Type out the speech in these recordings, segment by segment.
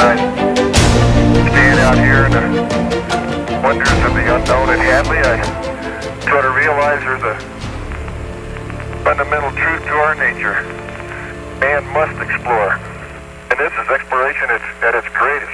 I stand out here in the wonders of the unknown at Hadley, I try to realize there's a fundamental truth to our nature. Man must explore. And this is exploration at its greatest.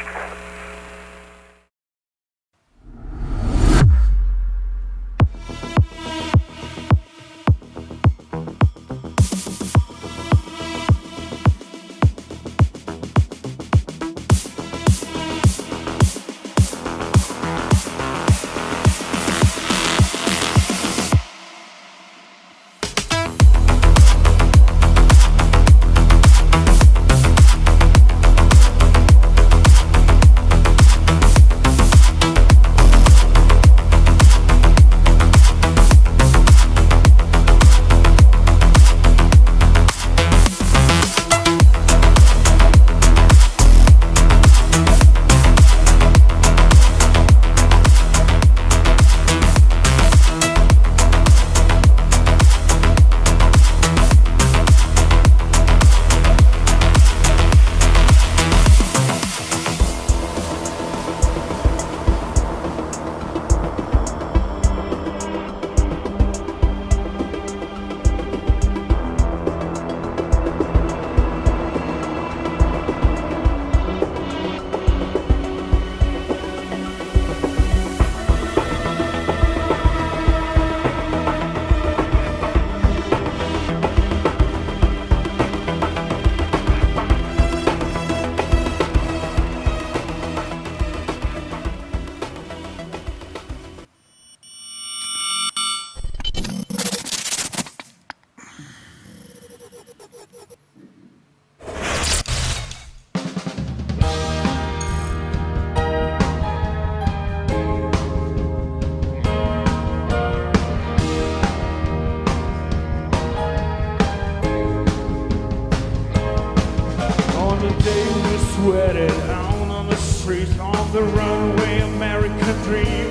Sweated out on the streets of the runaway American dream.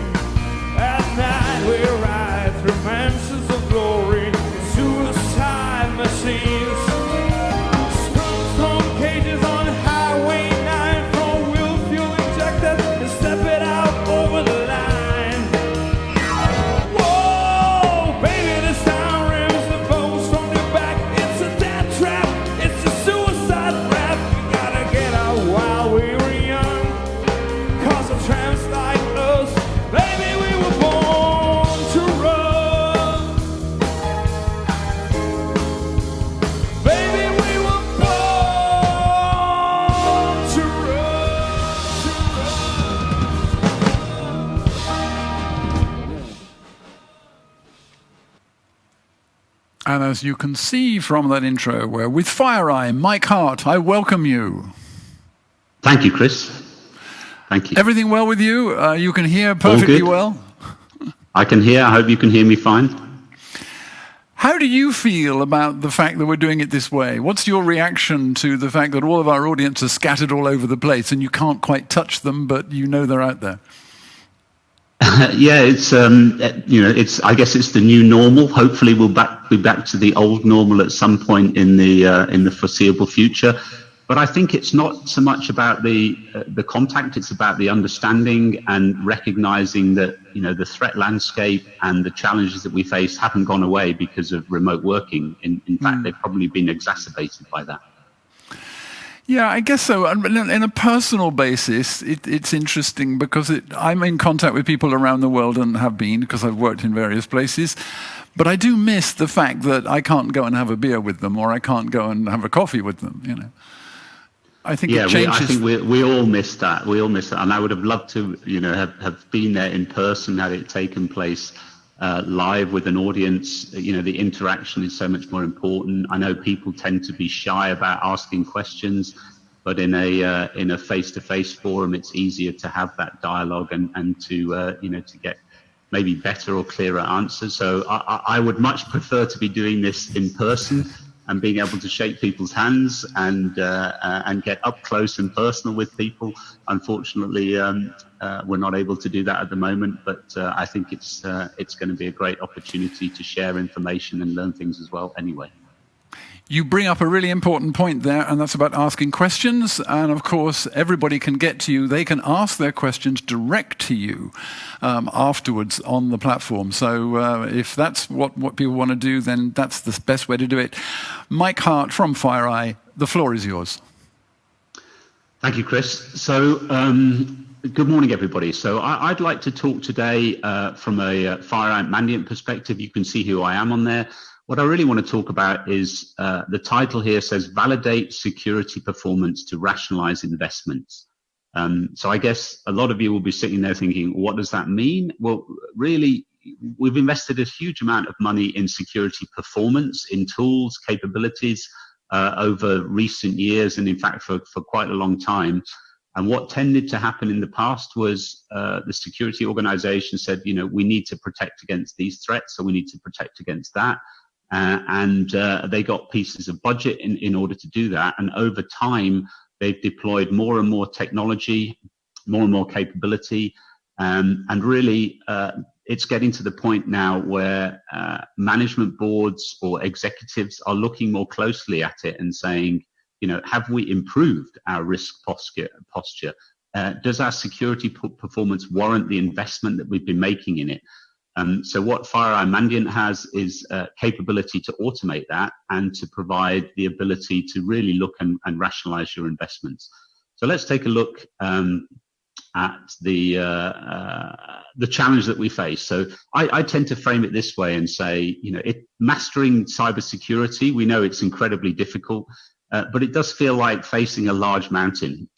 At night we ride through mansions of glory, suicide machines. Sprung from cages on Highway 9, from wheel fuel injected and step it out over the line. Whoa, baby, this town rims the bones from your back. It's a death trap, it's a suicide rap. We gotta get out while we were young, cause of tramps like us, baby, we were born to run. Baby, we were born to run. And as you can see from that intro, we're with FireEye, Mike Hart. I welcome you. Thank you, Chris. Thank you. Everything well with you? You can hear perfectly well? I can hear. I hope you can hear me fine. How do you feel about the fact that we're doing it this way? What's your reaction to the fact that all of our audience are scattered all over the place and you can't quite touch them, but you know they're out there? Yeah, it's it's. I guess it's the new normal. Hopefully, we'll be back to the old normal at some point in the foreseeable future. But I think it's not so much about the contact; it's about the understanding and recognizing that the threat landscape and the challenges that we face haven't gone away because of remote working. In fact, they've probably been exacerbated by that. Yeah, I guess so. In a personal basis, it's interesting because I'm in contact with people around the world and have been because I've worked in various places. But I do miss the fact that I can't go and have a beer with them or I can't go and have a coffee with them. I think it changes. I think we all miss that. We all miss that. And I would have loved to, have been there in person, had it taken place live with an audience. The interaction is so much more important. I know people tend to be shy about asking questions, but in a face-to-face forum, it's easier to have that dialogue and to get maybe better or clearer answers. So I would much prefer to be doing this in person and being able to shake people's hands and get up close and personal with people. Unfortunately, we're not able to do that at the moment, but I think it's going to be a great opportunity to share information and learn things as well anyway. You bring up a really important point there, and that's about asking questions. And of course, everybody can get to you. They can ask their questions direct to you afterwards on the platform. So if that's what people want to do, then that's the best way to do it. Mike Hart from FireEye, the floor is yours. Thank you, Chris. So good morning, everybody. So I'd like to talk today from a FireEye Mandiant perspective. You can see who I am on there. What I really want to talk about is the title here says Validate Security Performance to Rationalize Investments. So I guess a lot of you will be sitting there thinking, what does that mean? Well, really, we've invested a huge amount of money in security performance, in tools, capabilities over recent years, and in fact for quite a long time. And what tended to happen in the past was the security organization said, we need to protect against these threats, so we need to protect against that. And they got pieces of budget in order to do that. And over time, they've deployed more and more technology, more and more capability. And really, it's getting to the point now where management boards or executives are looking more closely at it and saying, have we improved our risk posture? Does our security performance warrant the investment that we've been making in it? So what FireEye Mandiant has is capability to automate that and to provide the ability to really look and rationalize your investments. So let's take a look at the challenge that we face. So I tend to frame it this way and say, mastering cybersecurity, we know it's incredibly difficult, but it does feel like facing a large mountain.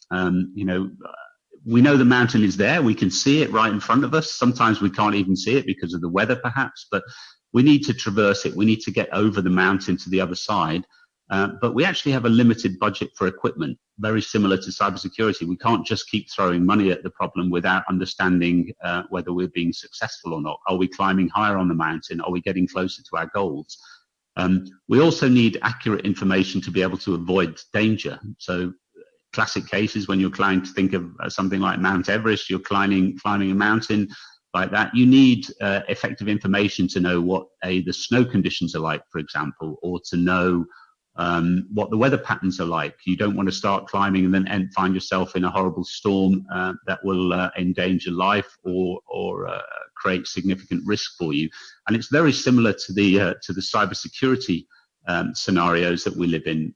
We know the mountain is there. We can see it right in front of us. Sometimes we can't even see it because of the weather, perhaps, but we need to traverse it. We need to get over the mountain to the other side. But we actually have a limited budget for equipment, very similar to cybersecurity. We can't just keep throwing money at the problem without understanding whether we're being successful or not. Are we climbing higher on the mountain? Are we getting closer to our goals? We also need accurate information to be able to avoid danger. So classic cases when you're trying to think of something like Mount Everest, you're climbing a mountain like that. You need effective information to know what the snow conditions are like, for example, or to know what the weather patterns are like. You don't want to start climbing and then find yourself in a horrible storm that will endanger life or create significant risk for you. And it's very similar to the cybersecurity scenarios that we live in.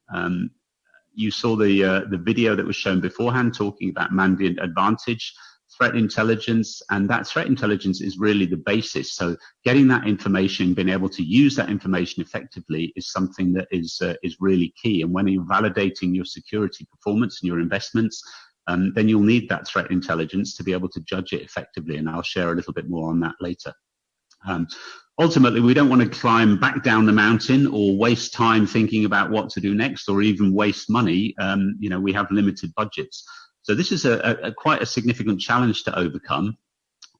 You saw the video that was shown beforehand talking about Mandiant Advantage, threat intelligence, and that threat intelligence is really the basis. So getting that information, being able to use that information effectively is something that is really key. And when you're validating your security performance and your investments, then you'll need that threat intelligence to be able to judge it effectively. And I'll share a little bit more on that later. Ultimately, we don't want to climb back down the mountain or waste time thinking about what to do next, or even waste money. We have limited budgets. So this is quite a significant challenge to overcome.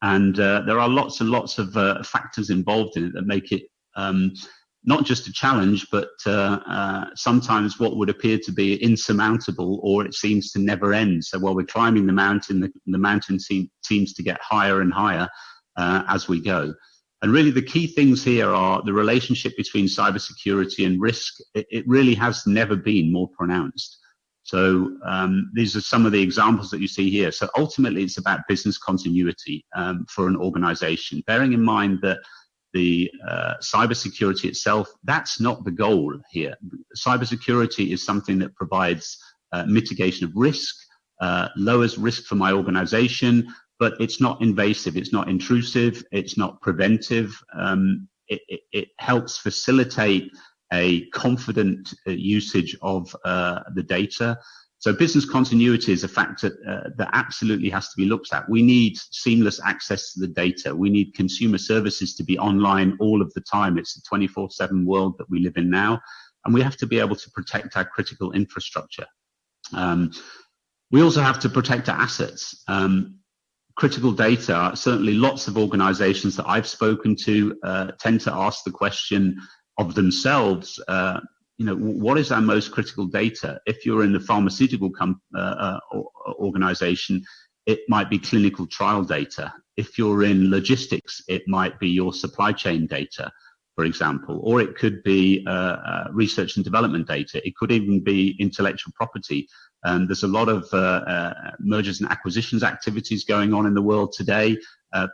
And there are lots and lots of factors involved in it that make it not just a challenge, but sometimes what would appear to be insurmountable, or it seems to never end. So while we're climbing the mountain, the mountain seems to get higher and higher as we go. And really the key things here are the relationship between cybersecurity and risk. It really has never been more pronounced. So these are some of the examples that you see here. So ultimately it's about business continuity for an organization, bearing in mind that the cybersecurity itself, that's not the goal here. Cybersecurity is something that provides mitigation of risk, lowers risk for my organization, but it's not invasive, it's not intrusive, it's not preventive. It helps facilitate a confident usage of the data. So business continuity is a factor that absolutely has to be looked at. We need seamless access to the data. We need consumer services to be online all of the time. It's a 24/7 world that we live in now, and we have to be able to protect our critical infrastructure. We also have to protect our assets. Critical data, certainly lots of organizations that I've spoken to tend to ask the question of themselves, what is our most critical data? If you're in the pharmaceutical organization, it might be clinical trial data. If you're in logistics, it might be your supply chain data. for example, or it could be research and development data. It could even be intellectual property. There's a lot of mergers and acquisitions activities going on in the world today.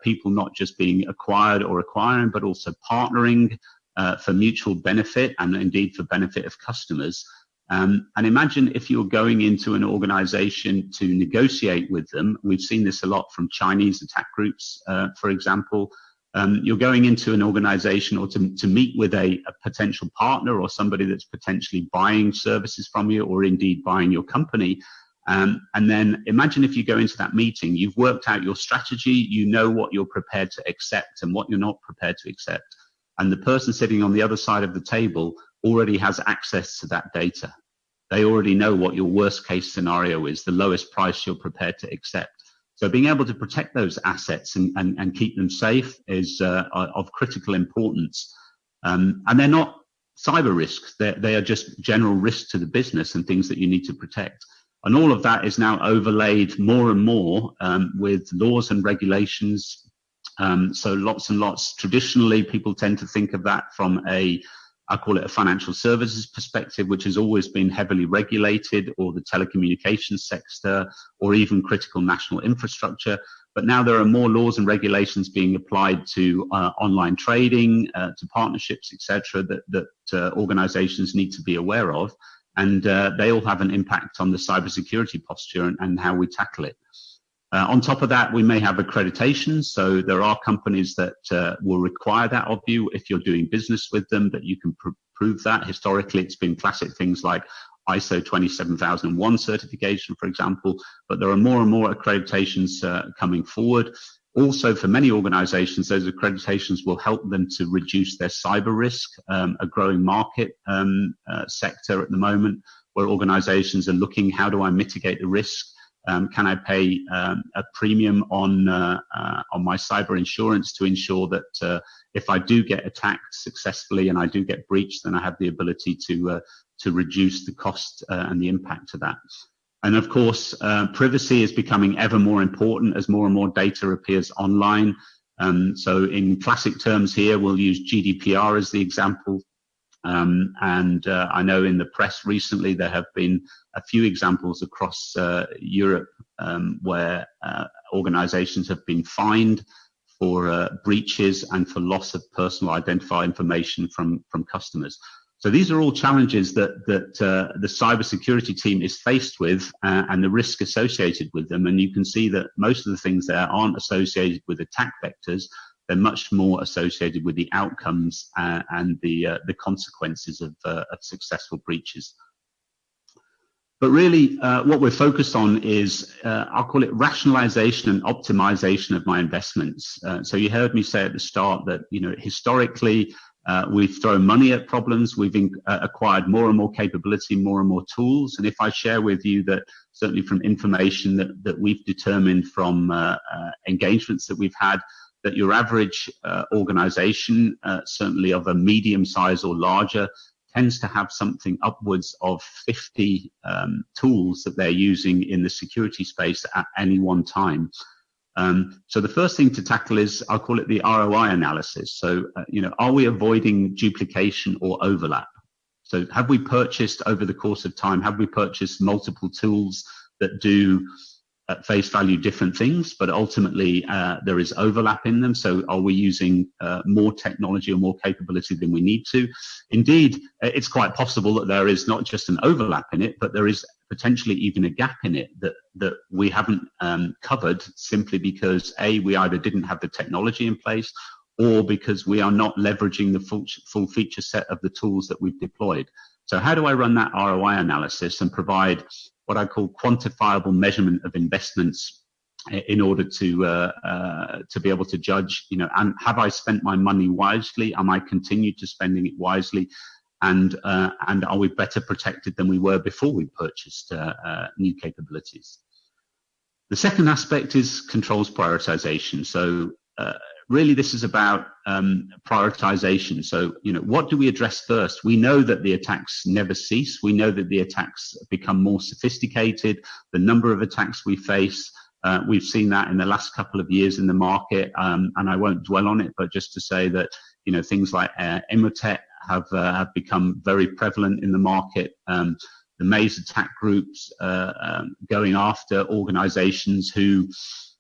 People not just being acquired or acquiring, but also partnering for mutual benefit and indeed for benefit of customers. And imagine if you're going into an organization to negotiate with them. We've seen this a lot from Chinese attack groups, for example. You're going into an organization or to meet with a potential partner or somebody that's potentially buying services from you or indeed buying your company. And then imagine if you go into that meeting, you've worked out your strategy, you know what you're prepared to accept and what you're not prepared to accept. And the person sitting on the other side of the table already has access to that data. They already know what your worst case scenario is, the lowest price you're prepared to accept. So being able to protect those assets and keep them safe is of critical importance. And they're not cyber risks. They are just general risks to the business and things that you need to protect. And all of that is now overlaid more and more with laws and regulations. So lots and lots. Traditionally, people tend to think of that from I call it a financial services perspective, which has always been heavily regulated, or the telecommunications sector, or even critical national infrastructure. But now there are more laws and regulations being applied to online trading, to partnerships, etc., that organizations need to be aware of. And they all have an impact on the cybersecurity posture and how we tackle it. On top of that, we may have accreditation. So there are companies that will require that of you if you're doing business with them, that you can prove that. Historically, it's been classic things like ISO 27001 certification, for example, but there are more and more accreditations coming forward. Also, for many organizations, those accreditations will help them to reduce their cyber risk, a growing market sector at the moment, where organizations are looking, how do I mitigate the risk? Can I pay a premium on my cyber insurance to ensure that if I do get attacked successfully and I do get breached, then I have the ability to reduce the cost and the impact of that. And of course, privacy is becoming ever more important as more and more data appears online. So in classic terms here, we'll use GDPR as the example. I know in the press recently there have been a few examples across Europe where organizations have been fined for breaches and for loss of personal identifier information from customers. So these are all challenges that the cybersecurity team is faced with and the risk associated with them. And you can see that most of the things there aren't associated with attack vectors. They're much more associated with the outcomes and the consequences of successful breaches. But really, what we're focused on is, I'll call it rationalization and optimization of my investments. So you heard me say at the start that, historically, we've thrown money at problems. We've acquired more and more capability, more and more tools. And if I share with you that certainly from information that we've determined from engagements that we've had, that your average organization, certainly of a medium size or larger, tends to have something upwards of 50 tools that they're using in the security space at any one time. So the first thing to tackle is, I'll call it the ROI analysis. So, are we avoiding duplication or overlap? So have we purchased over the course of time, have we purchased multiple tools that do at face value different things, but ultimately there is overlap in them? So are we using more technology or more capability than we need to? Indeed, it's quite possible that there is not just an overlap in it, but there is potentially even a gap in it that we haven't covered, simply because we either didn't have the technology in place, or because we are not leveraging the full feature set of the tools that we've deployed. So how do I run that ROI analysis and provide what I call quantifiable measurement of investments in order to be able to judge, and have I spent my money wisely? Am I continued to spending it wisely? And are we better protected than we were before we purchased new capabilities? The second aspect is controls prioritization. So really this is about prioritization. So, what do we address first? We know that the attacks never cease. We know that the attacks become more sophisticated. The number of attacks we face, we've seen that in the last couple of years in the market. And I won't dwell on it, but just to say that, things like Emotet have become very prevalent in the market. The Maze attack groups going after organizations who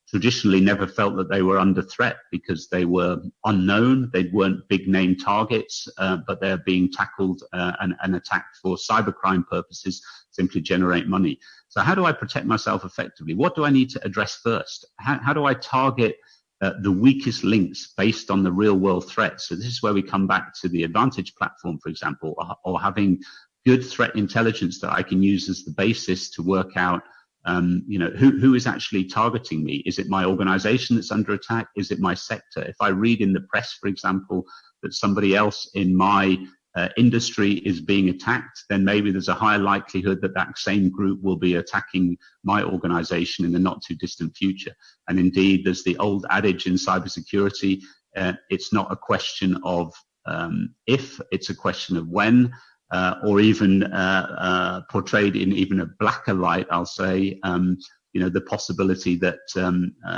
traditionally never felt that they were under threat because they were unknown, they weren't big name targets, but they're being tackled and attacked for cybercrime purposes, simply generate money. So how do I protect myself effectively? What do I need to address first? How do I target the weakest links based on the real world threats? So this is where we come back to the Advantage platform, for example, or having good threat intelligence that I can use as the basis to work out who is actually targeting me. Is it my organization that's under attack? Is it my sector? If I read in the press, for example, that somebody else in my industry is being attacked, then maybe there's a higher likelihood that that same group will be attacking my organization in the not too distant future. And indeed, there's the old adage in cybersecurity, it's not a question of if, it's a question of when. Or even portrayed in even a blacker light, I'll say, the possibility that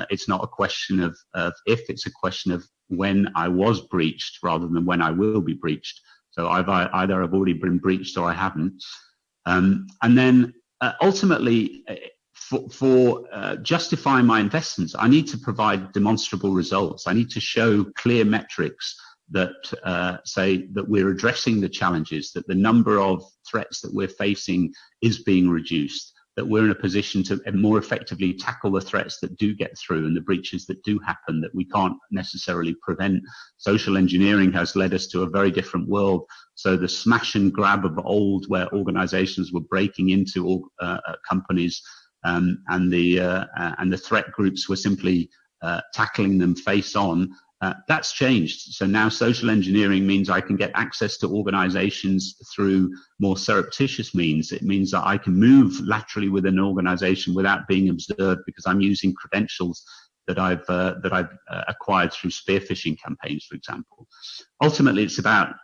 it's not a question of if, it's a question of when I was breached rather than when I will be breached. So either I've already been breached or I haven't. And then ultimately, for justifying my investments, I need to provide demonstrable results. I need to show clear metrics that say that we're addressing the challenges, that the number of threats that we're facing is being reduced, that we're in a position to more effectively tackle the threats that do get through and the breaches that do happen that we can't necessarily prevent. Social engineering has led us to a very different world. So the smash and grab of old, where organizations were breaking into companies and the threat groups were simply tackling them face on, that's changed. So now social engineering means I can get access to organizations through more surreptitious means. It means that I can move laterally within an organization without being observed because I'm using credentials that I've acquired through spear phishing campaigns, for example. Ultimately, it's about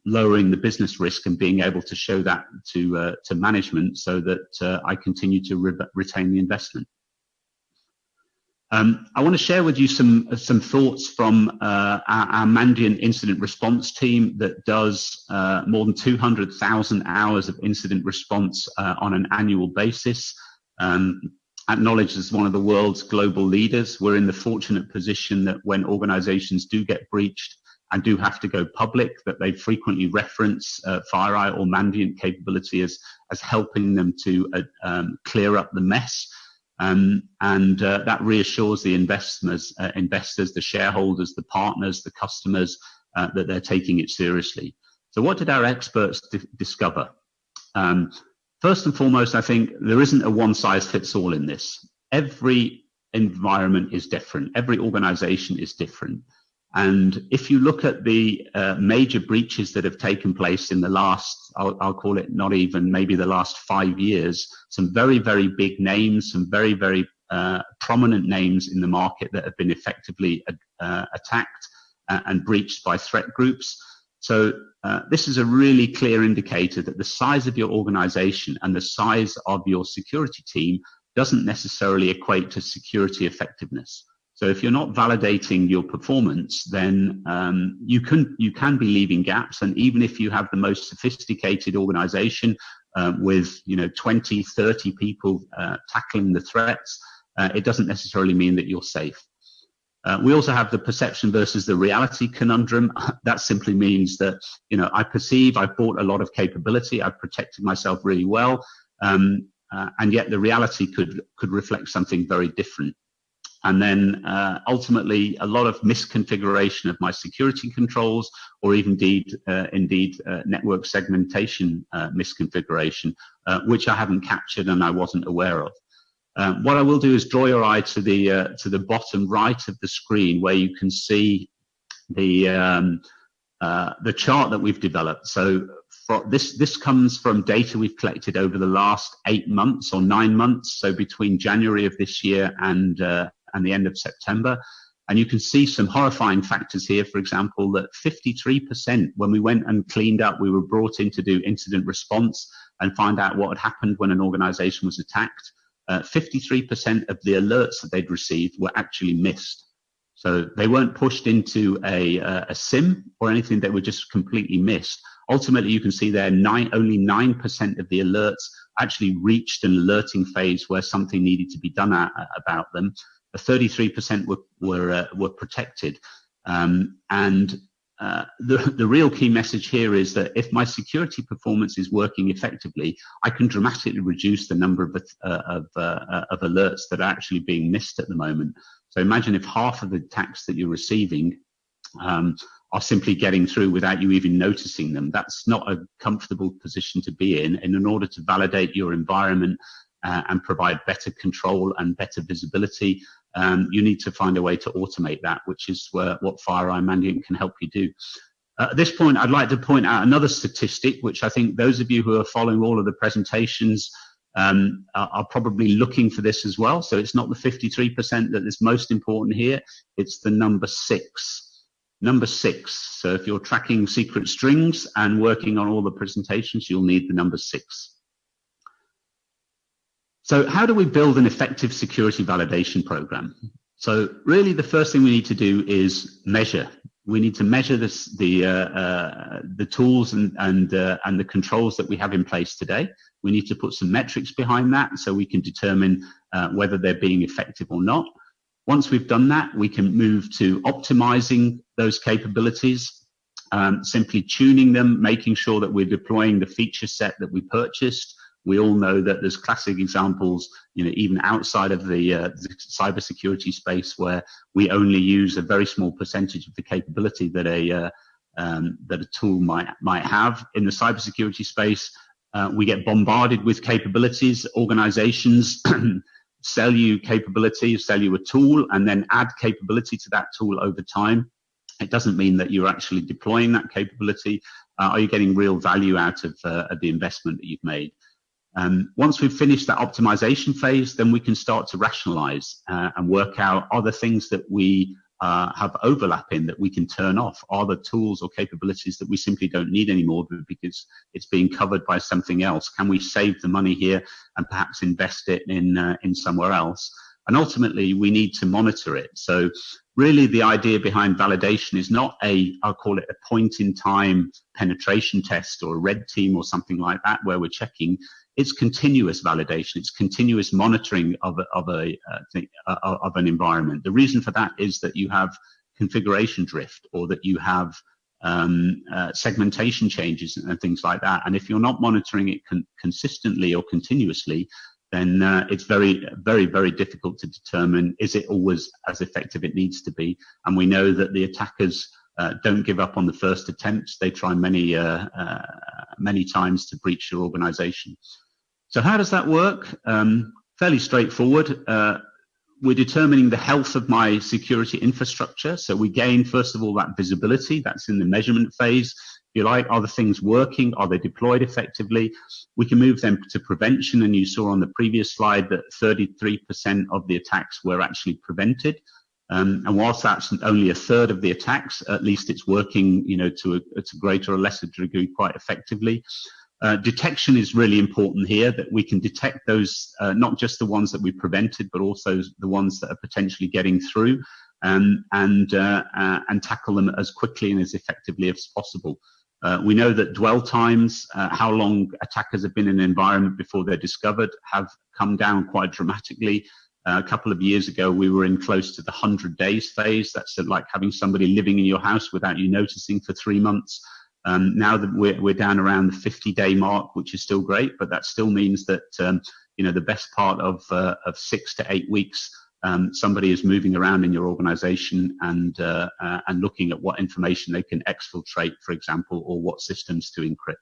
lowering the business risk and being able to show that to management so that I continue to retain the investment. I want to share with you some thoughts from our Mandiant incident response team that does more than 200,000 hours of incident response on an annual basis. Acknowledged as one of the world's global leaders, we're in the fortunate position that when organizations do get breached and do have to go public, that they frequently reference FireEye or Mandiant capability as helping them to clear up the mess. That reassures the investors, the shareholders, the partners, the customers, that they're taking it seriously. So what did our experts discover? First and foremost, I think there isn't a one-size-fits-all in this. Every environment is different. Every organization is different. And if you look at the major breaches that have taken place in the last, I'll call it not even maybe the last 5 years, some very, very big names, some very, very prominent names in the market that have been effectively attacked and breached by threat groups. So this is a really clear indicator that the size of your organization and the size of your security team doesn't necessarily equate to security effectiveness. So if you're not validating your performance, then you can be leaving gaps. And even if you have the most sophisticated organization with 20, 30 people tackling the threats, it doesn't necessarily mean that you're safe. We also have the perception versus the reality conundrum. That simply means that I perceive I've bought a lot of capability, I've protected myself really well, and yet the reality could reflect something very different. And then ultimately a lot of misconfiguration of my security controls, or indeed network segmentation misconfiguration, which I haven't captured and I wasn't aware of. What I will do is draw your eye to the bottom right of the screen, where you can see the chart that we've developed. So this comes from data we've collected over the last 8 months or 9 months, so between January of this year and the end of September. And you can see some horrifying factors here. For example, that 53%, when we went and cleaned up, we were brought in to do incident response and find out what had happened when an organization was attacked. 53% of the alerts that they'd received were actually missed. So they weren't pushed into a SIM or anything. They were just completely missed. Ultimately, you can see there only 9% of the alerts actually reached an alerting phase where something needed to be done about them. 33% were protected. The real key message here is that if my security performance is working effectively, I can dramatically reduce the number of alerts that are actually being missed at the moment. So imagine if half of the attacks that you're receiving are simply getting through without you even noticing them. That's not a comfortable position to be in. And in order to validate your environment and provide better control and better visibility, you need to find a way to automate that, which is what FireEye Mandiant can help you do. At this point, I'd like to point out another statistic, which I think those of you who are following all of the presentations are probably looking for this as well. So it's not the 53% that is most important here. It's the number 6. Number 6. So if you're tracking secret strings and working on all the presentations, you'll need the number 6. So how do we build an effective security validation program? So really the first thing we need to do is measure. We need to measure the tools and the controls that we have in place today. We need to put some metrics behind that so we can determine whether they're being effective or not. Once we've done that, we can move to optimizing those capabilities, simply tuning them, making sure that we're deploying the feature set that we purchased. We all know that there's classic examples, even outside of the cybersecurity space, where we only use a very small percentage of the capability that a tool might have. In the cybersecurity space, we get bombarded with capabilities. Organizations sell you capability, sell you a tool, and then add capability to that tool over time. It doesn't mean that you're actually deploying that capability. Are you getting real value out of the investment that you've made? Once we've finished that optimization phase, then we can start to rationalize and work out other things that we have overlap in that we can turn off. Are there tools or capabilities that we simply don't need anymore because it's being covered by something else? Can we save the money here and perhaps invest it in somewhere else? And ultimately, we need to monitor it. So really the idea behind validation is not I'll call it a point-in-time penetration test or a red team or something like that where we're checking. It's continuous validation. It's continuous monitoring of an environment. The reason for that is that you have configuration drift or that you have segmentation changes and things like that. And if you're not monitoring it consistently or continuously, then it's very, very, very difficult to determine, is it always as effective it needs to be? And we know that the attackers don't give up on the first attempts. They try many times to breach your organization. So how does that work? Fairly straightforward. We're determining the health of my security infrastructure. So we gain, first of all, that visibility. That's in the measurement phase. If you like, are the things working? Are they deployed effectively? We can move them to prevention. And you saw on the previous slide that 33% of the attacks were actually prevented. And whilst that's only a third of the attacks, at least it's working, to a greater or lesser degree quite effectively. Detection is really important here, that we can detect those, not just the ones that we prevented, but also the ones that are potentially getting through, and tackle them as quickly and as effectively as possible. We know that dwell times, how long attackers have been in an environment before they're discovered, have come down quite dramatically. A couple of years ago, we were in close to the 100 days phase. That's like having somebody living in your house without you noticing for 3 months. Now that we're down around the 50-day mark, which is still great, but that still means that the best part of 6 to 8 weeks, somebody is moving around in your organization and looking at what information they can exfiltrate, for example, or what systems to encrypt.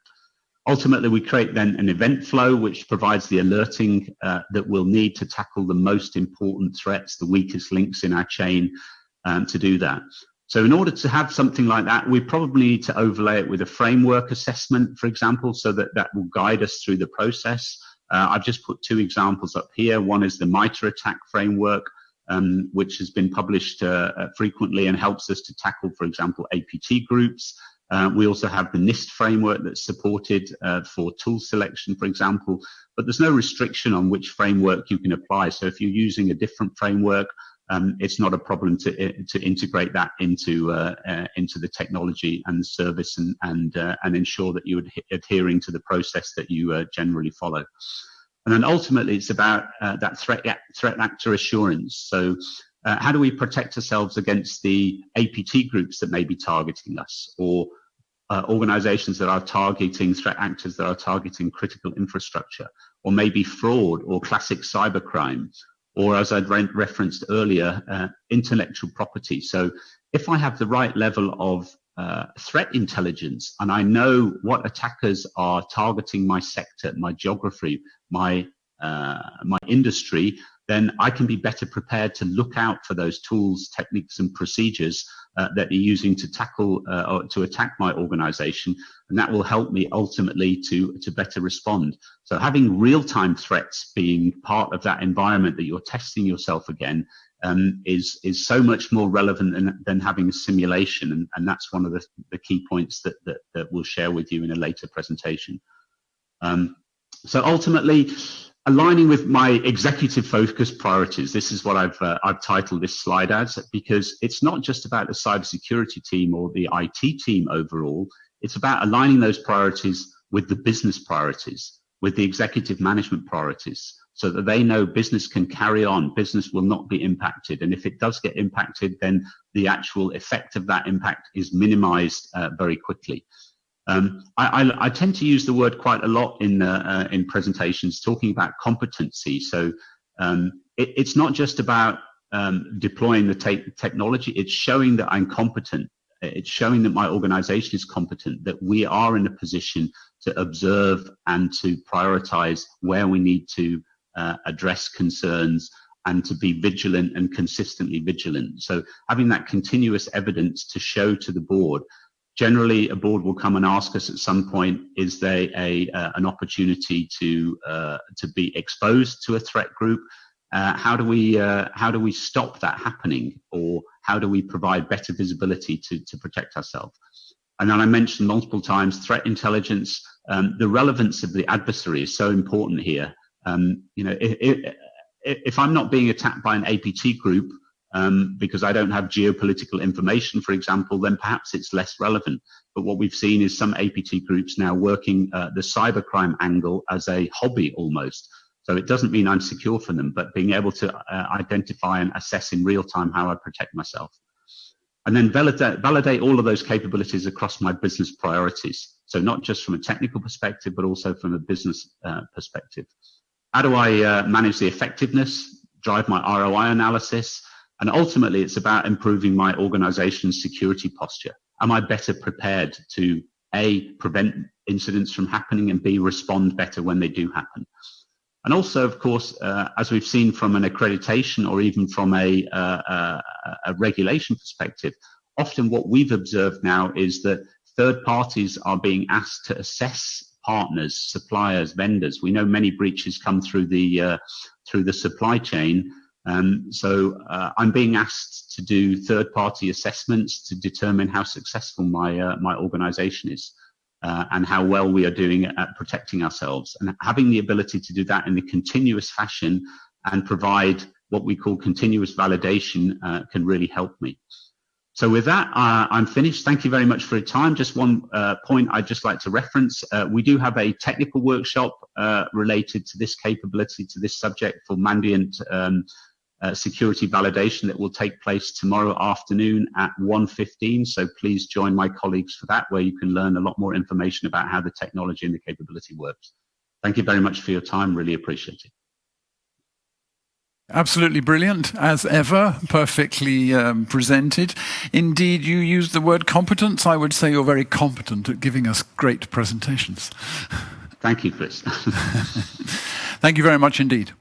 Ultimately, we create then an event flow which provides the alerting that we'll need to tackle the most important threats, the weakest links in our chain, to do that. So in order to have something like that, we probably need to overlay it with a framework assessment, for example, so that will guide us through the process. I've just put 2 examples up here. One is the MITRE attack framework, which has been published frequently and helps us to tackle, for example, APT groups. We also have the NIST framework that's supported for tool selection, for example, but there's no restriction on which framework you can apply. So if you're using a different framework, it's not a problem to integrate that into the technology and the service and ensure that you're adhering to the process that you generally follow. And then ultimately, it's about that threat actor assurance. So how do we protect ourselves against the APT groups that may be targeting us, or organizations that are targeting threat actors that are targeting critical infrastructure, or maybe fraud or classic cybercrime, or as I'd referenced earlier, intellectual property. So if I have the right level of threat intelligence and I know what attackers are targeting my sector, my geography, my industry, then I can be better prepared to look out for those tools, techniques, and procedures that are using to tackle or to attack my organization, and that will help me ultimately to better respond. So having real-time threats being part of that environment that you're testing yourself again is so much more relevant than having a simulation, and that's one of the key points that we'll share with you in a later presentation. So ultimately, aligning with my executive focus priorities, this is what I've titled this slide as, because it's not just about the cybersecurity team or the IT team overall. It's about aligning those priorities with the business priorities, with the executive management priorities, so that they know business can carry on, business will not be impacted. And if it does get impacted, then the actual effect of that impact is minimized very quickly. I tend to use the word quite a lot in presentations, talking about competency. So it's not just about deploying the technology, it's showing that I'm competent. It's showing that my organization is competent, that we are in a position to observe and to prioritize where we need to address concerns and to be vigilant and consistently vigilant. So having that continuous evidence to show to the board. Generally, a board will come and ask us at some point, is there an opportunity to be exposed to a threat group? How do we stop that happening, or how do we provide better visibility to protect ourselves? And then I mentioned multiple times threat intelligence. The relevance of the adversary is so important here. If I'm not being attacked by an APT group, because I don't have geopolitical information, for example, then perhaps it's less relevant. But what we've seen is some APT groups now working the cybercrime angle as a hobby almost. So it doesn't mean I'm secure for them, but being able to identify and assess in real time how I protect myself. And then validate all of those capabilities across my business priorities. So not just from a technical perspective, but also from a business perspective. How do I manage the effectiveness, drive my ROI analysis? And ultimately, it's about improving my organization's security posture. Am I better prepared to A, prevent incidents from happening, and B, respond better when they do happen? And also, of course, as we've seen from an accreditation or even from a regulation perspective, often what we've observed now is that third parties are being asked to assess partners, suppliers, vendors. We know many breaches come through the supply chain. So I'm being asked to do third-party assessments to determine how successful my organization is and how well we are doing at protecting ourselves. And having the ability to do that in a continuous fashion and provide what we call continuous validation can really help me. So with that, I'm finished. Thank you very much for your time. Just one point I'd just like to reference. We do have a technical workshop related to this capability, to this subject for Mandiant security validation that will take place tomorrow afternoon at 1:15. So please join my colleagues for that, where you can learn a lot more information about how the technology and the capability works. Thank you very much for your time. Really appreciate it. Absolutely brilliant, as ever, perfectly presented. Indeed, you used the word competence. I would say you're very competent at giving us great presentations. Thank you, Chris. Thank you very much indeed.